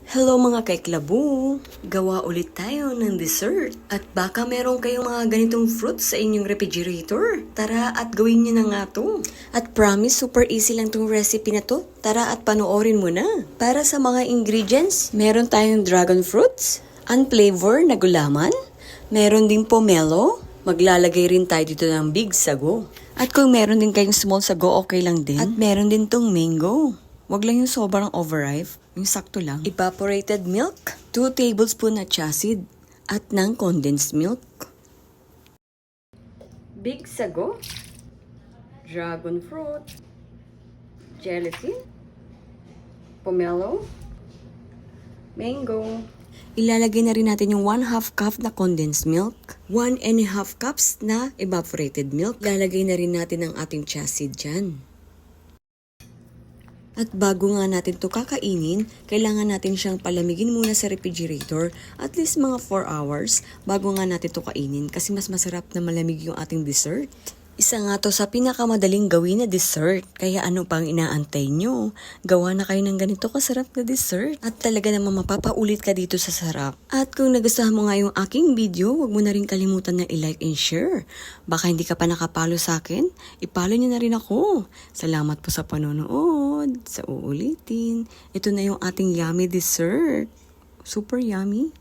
Hello mga kaiklabu! Gawa ulit tayo ng dessert. At baka meron kayong mga ganitong fruits sa inyong refrigerator. Tara at gawin nyo na nga to. At promise, super easy lang tong recipe na to. Tara at panoorin mo na. Para sa mga ingredients, meron tayong dragon fruits, unflavor na gulaman, meron din pomelo, maglalagay rin tayo dito ng big sago. At kung meron din kayong small sago, okay lang din. At meron din tong mango. Wag lang yung sobrang overripe, yung sakto lang. Evaporated milk, 2 tablespoon na chia seed, at ng condensed milk. Big sago, dragon fruit, gelatin, pomelo, mango. Ilalagay na rin natin yung 1/2 cup na condensed milk, 1.5 cups na evaporated milk. Ilalagay na rin natin ang ating chia seed dyan. At bago nga natin to kakainin, kailangan natin siyang palamigin muna sa refrigerator at least mga 4 hours bago nga natin to kainin kasi mas masarap na malamig yung ating dessert. Isa nga to sa pinakamadaling gawin na dessert, kaya ano pang inaantay nyo? Gawa na kayo ng ganito kasarap na dessert at talaga namang mapapaulit ka dito sa sarap. At kung nagustuhan mo nga yung aking video, huwag mo na rin kalimutan na i-like and share. Baka hindi ka pa nakapalo sa akin, ipalo nyo na rin ako. Salamat po sa panonood, sa uulitin. Ito na yung ating yummy dessert. Super yummy.